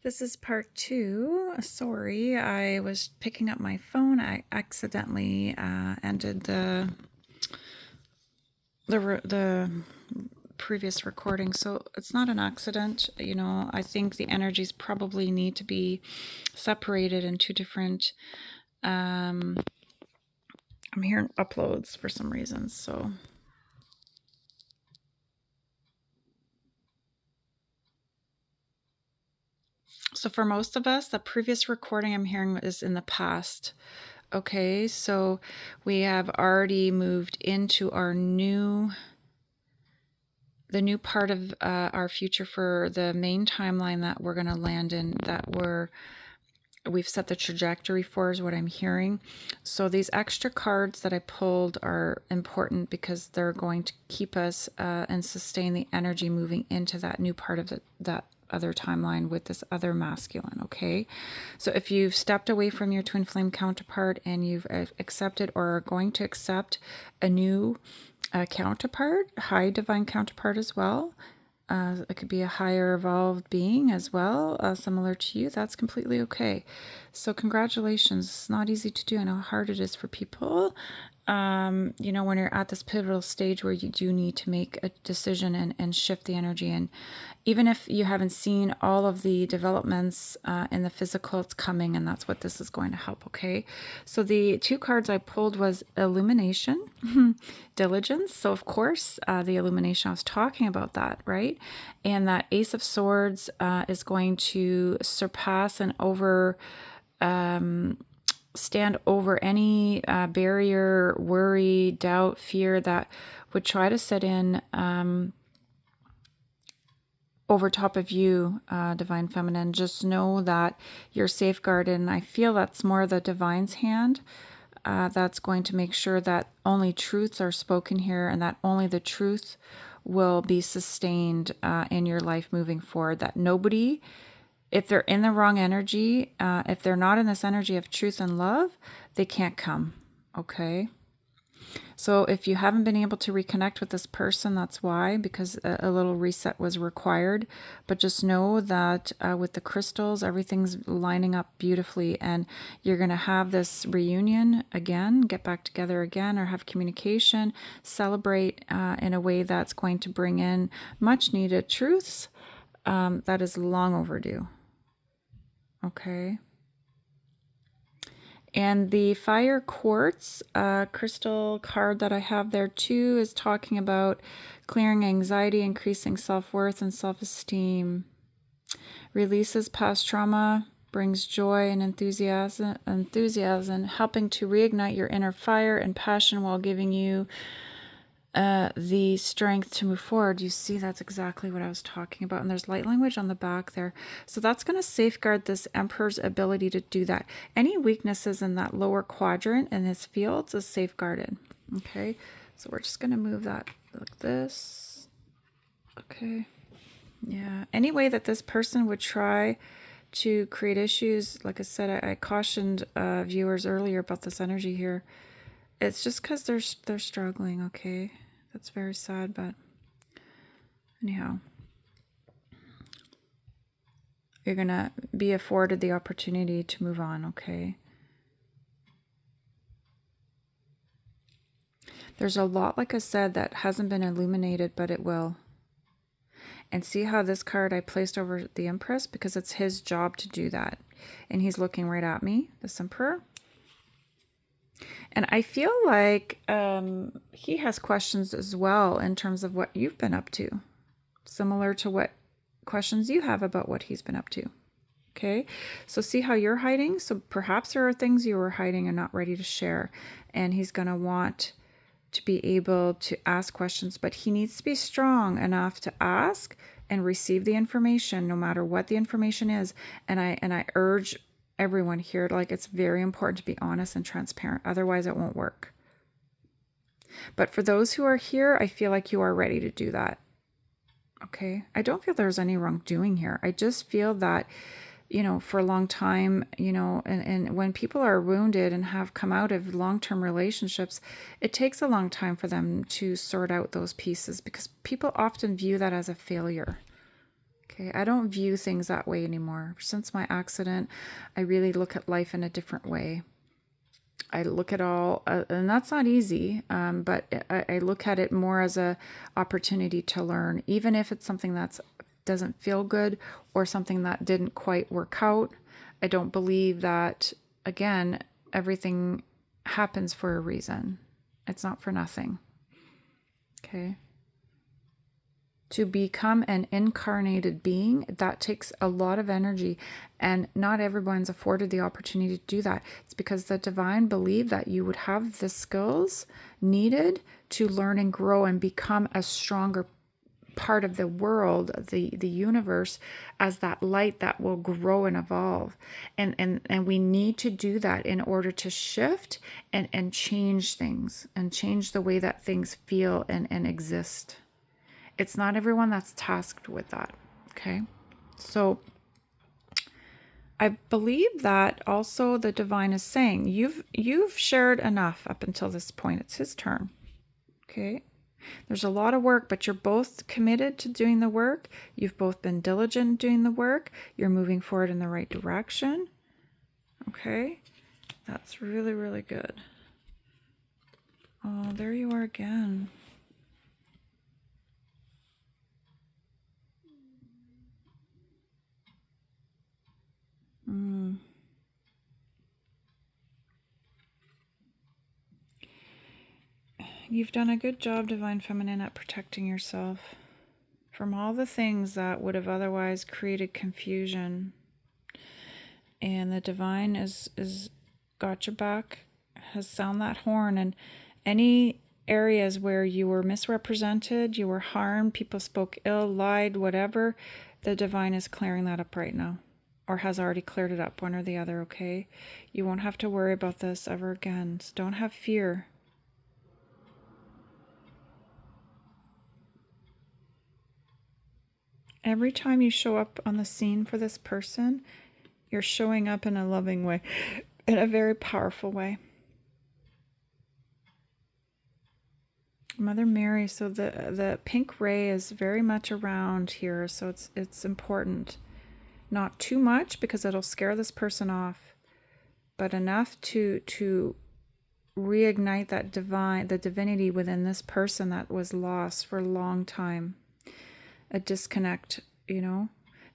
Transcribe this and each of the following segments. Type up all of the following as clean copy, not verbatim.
This is part two. Sorry, I was picking up my phone. I accidentally ended the previous recording, so it's not an accident. I think the energies probably need to be separated in two different. I'm hearing uploads for some reason, so. So for most of us, the previous recording I'm hearing is in the past. Okay, so we have already moved into the new part of our future for the main timeline that we're going to land in, that we've set the trajectory for, is what I'm hearing. So these extra cards that I pulled are important because they're going to keep us and sustain the energy moving into that new part of that other timeline with this other masculine. Okay, so if you've stepped away from your twin flame counterpart and you've accepted or are going to accept a new counterpart, high divine counterpart as well, it could be a higher evolved being as well, similar to you, that's completely okay. So congratulations. It's not easy to do. I know how hard it is for people. When you're at this pivotal stage where you do need to make a decision and shift the energy. And even if you haven't seen all of the developments in the physical, it's coming, and that's what this is going to help. Okay, so the two cards I pulled was illumination, diligence. So of course, the illumination, I was talking about that, right? And that Ace of Swords is going to surpass and stand over any barrier, worry, doubt, fear that would try to set in over top of you, Divine Feminine. Just know that you're safeguarded, and I feel that's more the Divine's hand. That's going to make sure that only truths are spoken here, and that only the truth will be sustained in your life moving forward. That nobody, if they're in the wrong energy, if they're not in this energy of truth and love, they can't come. Okay? So if you haven't been able to reconnect with this person, that's why, because a little reset was required. But just know that with the crystals, everything's lining up beautifully, and you're going to have this reunion again, get back together again, or have communication, celebrate in a way that's going to bring in much needed truths that is long overdue. Okay. And the fire quartz crystal card that I have there too is talking about clearing anxiety, increasing self-worth and self-esteem. Releases past trauma, brings joy and enthusiasm, helping to reignite your inner fire and passion while giving you the strength to move forward. You see, that's exactly what I was talking about. And there's light language on the back there. So that's going to safeguard this Emperor's ability to do that. Any weaknesses in that lower quadrant in his fields is safeguarded. Okay, so we're just going to move that like this. Okay, yeah. Any way that this person would try to create issues, like I said, I cautioned viewers earlier about this energy here. It's just because they're struggling, okay? That's very sad, but anyhow. You're going to be afforded the opportunity to move on, okay? There's a lot, like I said, that hasn't been illuminated, but it will. And see how this card I placed over the Empress? Because it's his job to do that. And he's looking right at me, this Emperor. And I feel like he has questions as well in terms of what you've been up to. Similar to what questions you have about what he's been up to. Okay, so see how you're hiding? So perhaps there are things you were hiding and not ready to share. And he's going to want to be able to ask questions, but he needs to be strong enough to ask and receive the information, no matter what the information is. And I urge everyone here, like, it's very important to be honest and transparent. Otherwise, it won't work. But for those who are here, I feel like you are ready to do that. Okay, I don't feel there's any wrongdoing here. I just feel that, for a long time, and when people are wounded and have come out of long-term relationships, it takes a long time for them to sort out those pieces because people often view that as a failure. Okay, I don't view things that way anymore. Since my accident, I really look at life in a different way. I look at all, and that's not easy, but I look at it more as a opportunity to learn, even if it's something that doesn't feel good or something that didn't quite work out. I don't believe that, again, everything happens for a reason. It's not for nothing. Okay. To become an incarnated being, that takes a lot of energy, and not everyone's afforded the opportunity to do that. It's because the divine believed that you would have the skills needed to learn and grow and become a stronger part of the world, the universe, as that light that will grow and evolve. And we need to do that in order to shift and change things, and change the way that things feel and exist. It's not everyone that's tasked with that. Okay. So I believe that also the divine is saying, you've shared enough up until this point. It's his turn. Okay. There's a lot of work, but you're both committed to doing the work. You've both been diligent in doing the work. You're moving forward in the right direction. Okay. That's really, really good. Oh, there you are again. You've done a good job, Divine Feminine, at protecting yourself from all the things that would have otherwise created confusion. And the Divine is got your back, has sound that horn, and any areas where you were misrepresented, you were harmed, people spoke ill, lied, whatever, the Divine is clearing that up right now, or has already cleared it up, one or the other. Okay, you won't have to worry about this ever again. So don't have fear. Every time you show up on the scene for this person, you're showing up in a loving way, in a very powerful way. Mother Mary, so the pink ray is very much around here, so it's important. Not too much because it'll scare this person off, but enough to reignite that the divinity within this person that was lost for a long time. A disconnect,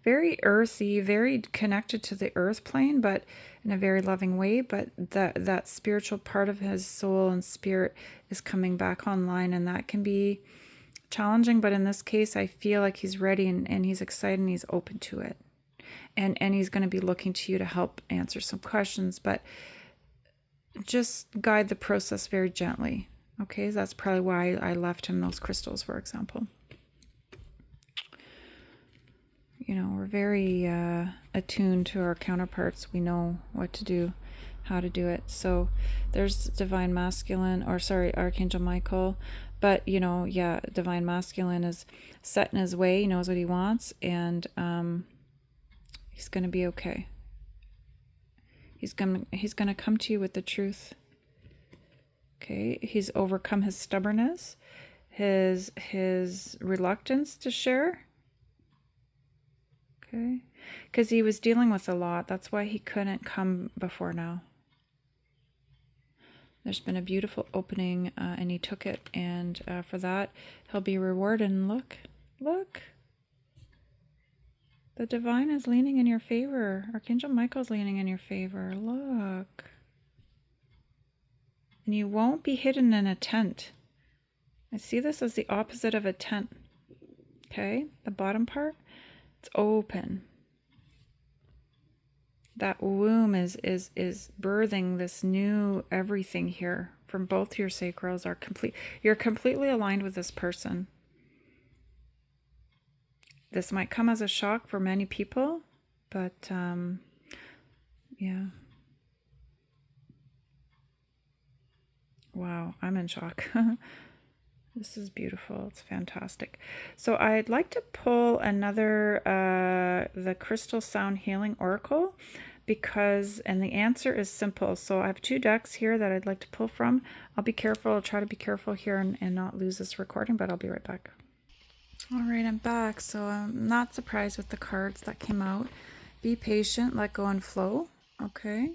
very earthy, very connected to the earth plane, but in a very loving way. But that spiritual part of his soul and spirit is coming back online, and that can be challenging. But in this case, I feel like he's ready and he's excited and he's open to it. And he's going to be looking to you to help answer some questions, but just guide the process very gently. Okay, that's probably why I left him those crystals, for example. We're very attuned to our counterparts. We know what to do, how to do it. So there's Divine Masculine, Archangel Michael. But, Divine Masculine is set in his way. He knows what he wants, and he's going to be okay. He's going to come to you with the truth. Okay, he's overcome his stubbornness, his reluctance to share. Okay, because he was dealing with a lot. That's why he couldn't come before now. There's been a beautiful opening, and he took it, and for that, he'll be rewarded. And look, the divine is leaning in your favor. Archangel Michael's leaning in your favor. Look. And you won't be hidden in a tent. I see this as the opposite of a tent. Okay, the bottom part, it's open. That womb is birthing this new everything here from both your sacrals. You're completely aligned with this person. This might come as a shock for many people, but yeah. Wow, I'm in shock. This is beautiful. It's fantastic. So I'd like to pull another, the Crystal Sound Healing Oracle, and the answer is simple. So I have two decks here that I'd like to pull from. I'll be careful. I'll try to be careful here and not lose this recording, but I'll be right back. All right, I'm back. So I'm not surprised with the cards that came out. Be patient, let go, and flow. Okay.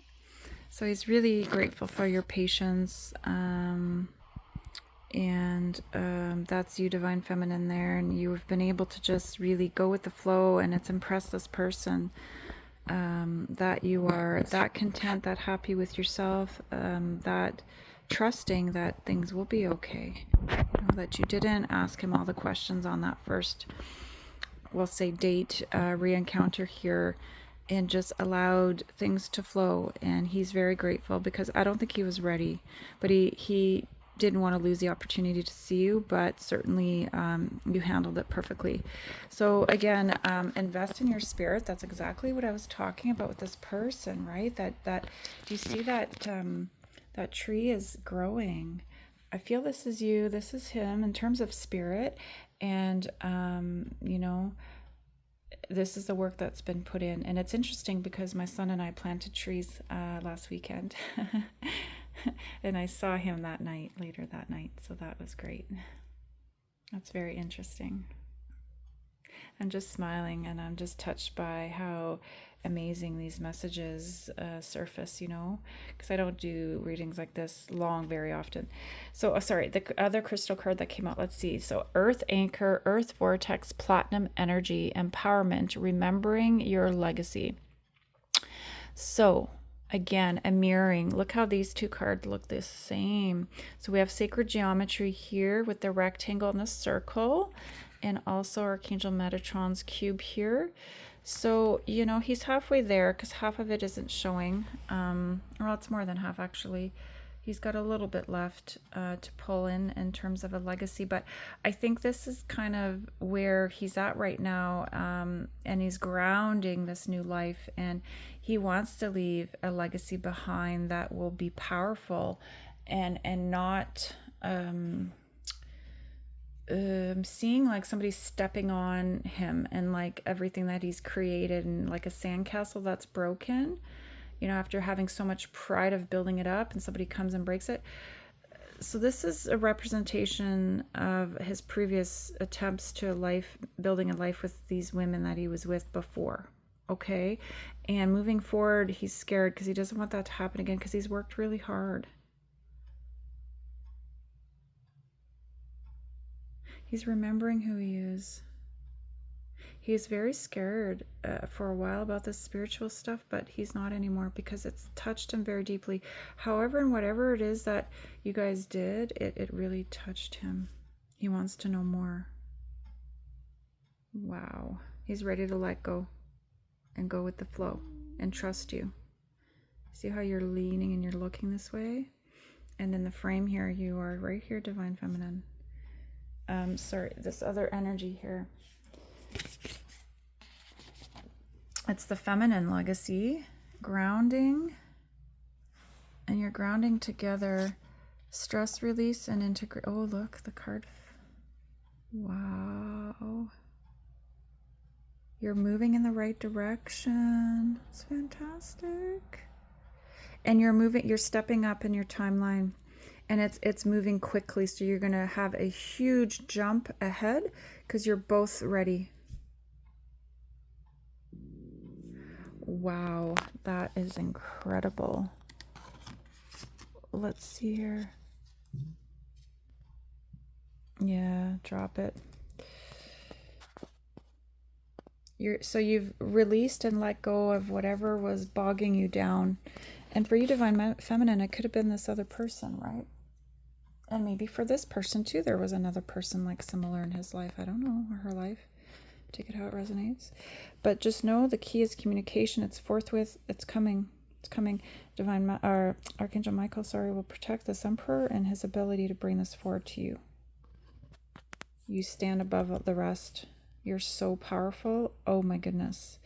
So he's really grateful for your patience. And that's you, Divine Feminine, there. And you've been able to just really go with the flow, and it's impressed this person. That you are that content, that happy with yourself, that trusting that things will be okay. That you didn't ask him all the questions on that first, we'll say, date, re-encounter here, and just allowed things to flow. And he's very grateful because I don't think he was ready, but he didn't want to lose the opportunity to see you, but certainly you handled it perfectly. So again, invest in your spirit. That's exactly what I was talking about with this person, right? That do you see that that tree is growing? I feel this is you, this is him in terms of spirit, and this is the work that's been put in. And it's interesting because my son and I planted trees last weekend. And I saw him later that night. So that was great. That's very interesting. I'm just smiling, and I'm just touched by how amazing these messages surface, because I don't do readings like this long very often. So, sorry, the other crystal card that came out, let's see. So, Earth Anchor, Earth Vortex, Platinum Energy, Empowerment, Remembering Your Legacy. So, again, a mirroring. Look how these two cards look the same. So we have sacred geometry here with the rectangle and the circle, and also Archangel Metatron's cube here. So, he's halfway there because half of it isn't showing. Well, it's more than half, actually. He's got a little bit left to pull in terms of a legacy, but I think this is kind of where he's at right now, and he's grounding this new life, and he wants to leave a legacy behind that will be powerful and not seeing like somebody stepping on him and like everything that he's created, and like a sandcastle that's broken, after having so much pride of building it up, and somebody comes and breaks it. So this is a representation of his previous attempts to building a life with these women that he was with before. Okay. And moving forward, he's scared because he doesn't want that to happen again, because he's worked really hard. He's remembering who he is. He was very scared for a while about this spiritual stuff, but he's not anymore because it's touched him very deeply. However, and whatever it is that you guys did, it really touched him. He wants to know more. Wow. He's ready to let go and go with the flow and trust you. See how you're leaning and you're looking this way? And in the frame here, you are right here, Divine Feminine. Sorry, this other energy here. It's the feminine legacy, grounding, and you're grounding together, stress release and integrate. Oh, look, the card. Wow. You're moving in the right direction. It's fantastic. And you're stepping up in your timeline, and it's moving quickly. So you're going to have a huge jump ahead because you're both ready. Wow, that is incredible. Let's see here. Yeah, drop it. So you've released and let go of whatever was bogging you down. And for you, Divine Feminine, it could have been this other person, right? And maybe for this person too, there was another person like similar in his life. I don't know, or her life. Take it how it resonates. But just know the key is communication. It's forthwith. It's coming. It's coming. Archangel Michael, will protect this Emperor and his ability to bring this forward to you. You stand above the rest. You're so powerful. Oh my goodness.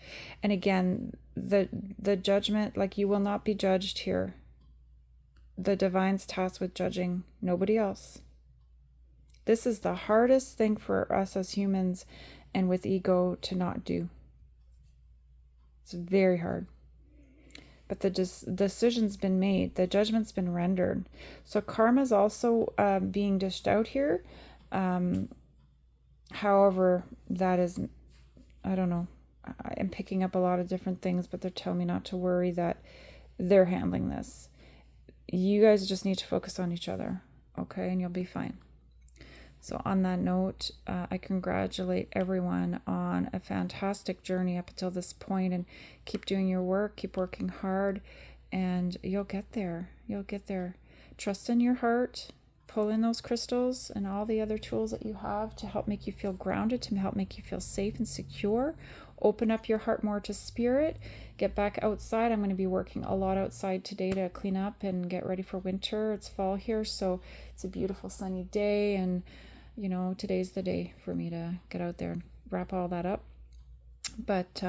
And again, the judgment, like, you will not be judged here. The divine's tasked with judging, nobody else. This is the hardest thing for us as humans and with ego to not do. It's very hard. But the decision's been made. The judgment's been rendered. So karma's also being dished out here. However, that is, I don't know. I'm picking up a lot of different things, but they're telling me not to worry, that they're handling this. You guys just need to focus on each other, okay? And you'll be fine. So, on that note, I congratulate everyone on a fantastic journey up until this point, and keep doing your work, keep working hard, and you'll get there. You'll get there. Trust in your heart, pull in those crystals and all the other tools that you have to help make you feel grounded, to help make you feel safe and secure. Open up your heart more to spirit. Get back outside. I'm going to be working a lot outside today to clean up and get ready for winter. It's fall here, so it's a beautiful sunny day, and today's the day for me to get out there and wrap all that up. But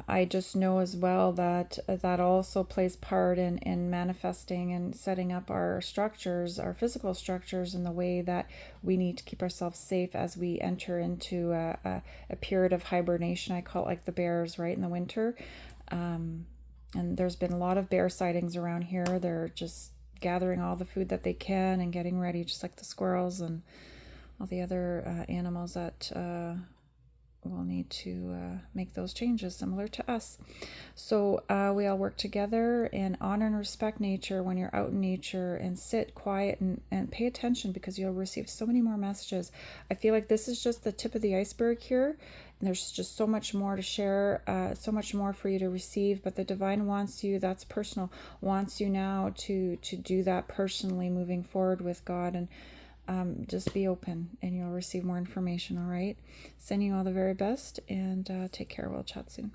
I just know as well that that also plays part in manifesting and setting up our structures, our physical structures, in the way that we need to keep ourselves safe as we enter into a period of hibernation. I call it, like the bears, right, in the winter. And there's been a lot of bear sightings around here. They're just gathering all the food that they can and getting ready, just like the squirrels and all the other animals that will need to make those changes similar to us. So we all work together and honor and respect nature when you're out in nature, and sit quiet and pay attention, because you'll receive so many more messages. I feel like this is just the tip of the iceberg here. And there's just so much more to share, so much more for you to receive. But the divine wants you, that's personal, wants you now to do that personally moving forward with God. And just be open and you'll receive more information, all right? Sending you all the very best, and take care. We'll chat soon.